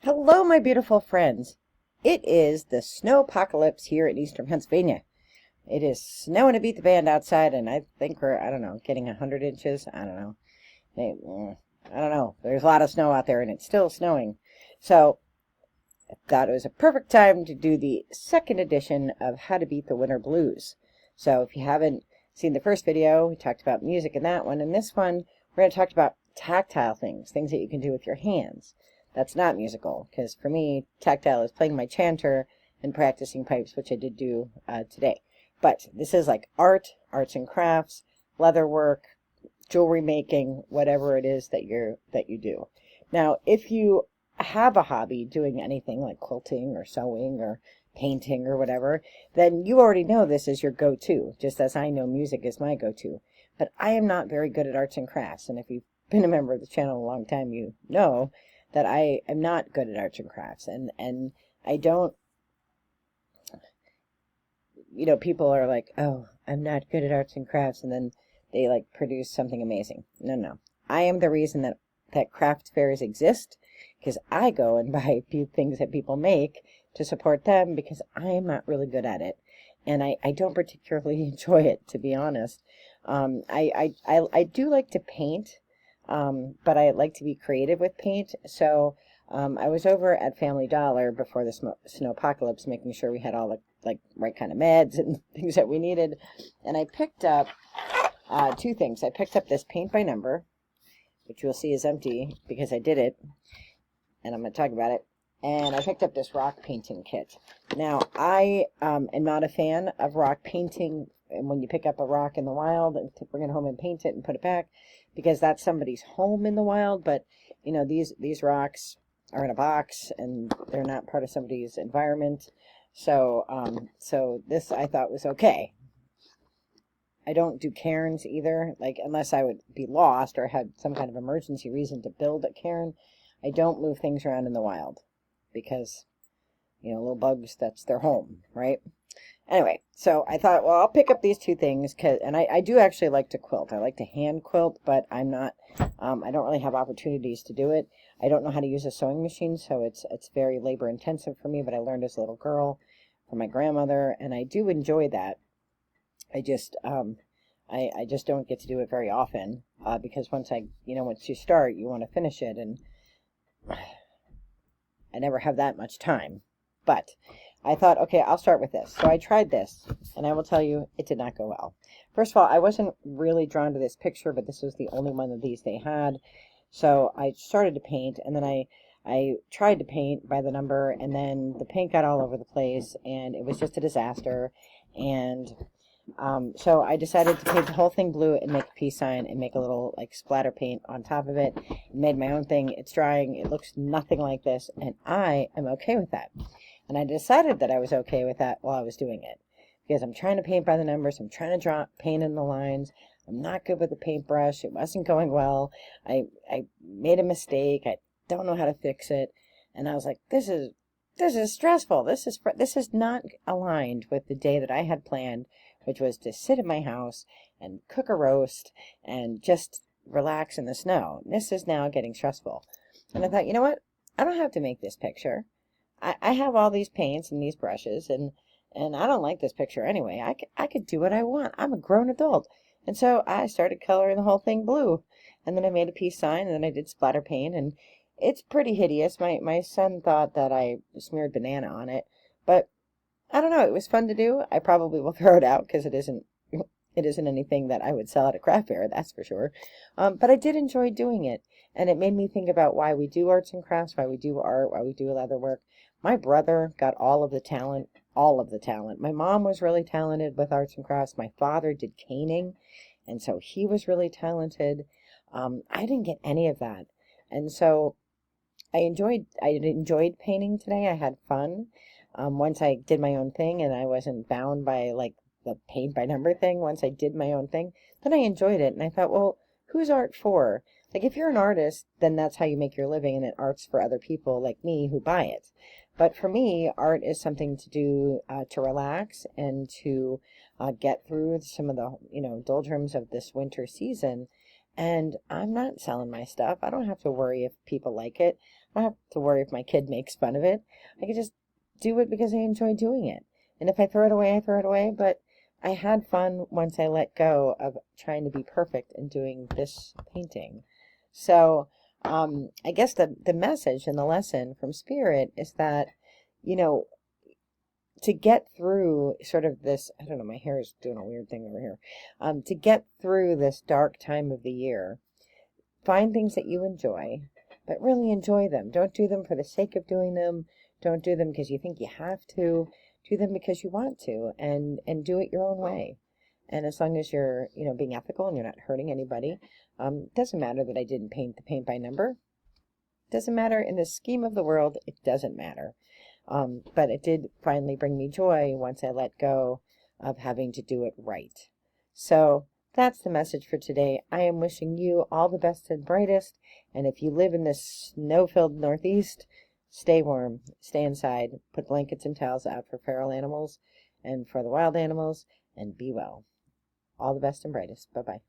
Hello, my beautiful friends. It is the snow apocalypse here in eastern Pennsylvania. It is snowing to beat the band outside, and I think we're, I don't know, getting 100 inches. I don't know. I don't know. There's a lot of snow out there, and it's still snowing. So I thought it was a perfect time to do the second edition of How to Beat the Winter Blues. So if you haven't seen the first video, we talked about music in that one. In this one, we're going to talk about tactile things that you can do with your hands. That's not musical, because for me, tactile is playing my chanter and practicing pipes, which I did do today. But this is like arts and crafts, leather work, jewelry making, whatever it is that you do. Now, if you have a hobby doing anything like quilting or sewing or painting or whatever, then you already know this is your go-to, just as I know music is my go-to. But I am not very good at arts and crafts, and if you've been a member of the channel a long time, you know that I am not good at arts and crafts, and I don't, people are like, oh, I'm not good at arts and crafts, and then they like produce something amazing. No. I am the reason that craft fairs exist, because I go and buy a few things that people make to support them, because I am not really good at it, and I don't particularly enjoy it, to be honest. I do like to paint, but I like to be creative with paint. So I was over at Family Dollar before the snow apocalypse, making sure we had all the right kind of meds and things that we needed. And I picked up two things. I picked up this paint by number, which you'll see is empty because I did it, and I'm going to talk about it. And I picked up this rock painting kit. Now, I am not a fan of rock painting, and when you pick up a rock in the wild and to bring it home and paint it and put it back, because that's somebody's home in the wild. But these rocks are in a box and they're not part of somebody's environment. So this I thought was okay. I don't do cairns either, like unless I would be lost or had some kind of emergency reason to build a cairn. I don't move things around in the wild because little bugs, that's their home, right? Anyway, so I thought, well, I'll pick up these two things, and I do actually like to quilt. I like to hand quilt, but I'm not, I don't really have opportunities to do it. I don't know how to use a sewing machine, so it's very labor intensive for me, but I learned as a little girl from my grandmother, and I do enjoy that. I just, I just don't get to do it very often, because once you start, you want to finish it, and I never have that much time. But I thought, okay, I'll start with this. So I tried this, and I will tell you, it did not go well. First of all, I wasn't really drawn to this picture, but this was the only one of these they had. So I started to paint, and then I tried to paint by the number, and then the paint got all over the place, and it was just a disaster. And so I decided to paint the whole thing blue and make a peace sign and make a little splatter paint on top of it. Made my own thing. It's drying. It looks nothing like this, and I am okay with that. And I decided that I was okay with that while I was doing it, because I'm trying to paint by the numbers. I'm trying to draw paint in the lines. I'm not good with the paintbrush. It wasn't going well. I made a mistake. I don't know how to fix it, and I was like, this is stressful. This is not aligned with the day that I had planned, which was to sit in my house and cook a roast and just relax in the snow. This is now getting stressful. And I thought, you know what? I don't have to make this picture. I have all these paints and these brushes, and I don't like this picture anyway. I could do what I want. I'm a grown adult. And so I started coloring the whole thing blue. And then I made a peace sign, and then I did splatter paint, and it's pretty hideous. My son thought that I smeared banana on it, but I don't know. It was fun to do. I probably will throw it out because it isn't anything that I would sell at a craft fair, that's for sure. But I did enjoy doing it, and it made me think about why we do arts and crafts, why we do art, why we do leather work. My brother got all of the talent. My mom was really talented with arts and crafts. My father did caning, and so he was really talented. I didn't get any of that, and so I enjoyed painting today. I had fun. Once I did my own thing and I wasn't bound by the paint by number thing, once I did my own thing, then I enjoyed it. And I thought, well, who's art for? If you're an artist, then that's how you make your living, and then art's for other people like me who buy it. But for me, art is something to do to relax and to get through some of the doldrums of this winter season. And I'm not selling my stuff. I don't have to worry if people like it. I don't have to worry if my kid makes fun of it. I can just do it because I enjoy doing it. And if I throw it away, I throw it away. But I had fun once I let go of trying to be perfect and doing this painting. So I guess the message and the lesson from Spirit is that, you know, to get through sort of this, I don't know, my hair is doing a weird thing over here. To get through this dark time of the year, find things that you enjoy, but really enjoy them. Don't do them for the sake of doing them. Don't do them because you think you have to. Do them because you want to, and do it your own way. And as long as you're, you know, being ethical and you're not hurting anybody, doesn't matter that I didn't paint the paint by number. Doesn't matter in the scheme of the world. It doesn't matter. But it did finally bring me joy once I let go of having to do it right. So that's the message for today. I am wishing you all the best and brightest. And if you live in the snow-filled Northeast, stay warm, stay inside, put blankets and towels out for feral animals and for the wild animals, and be well. All the best and brightest. Bye-bye.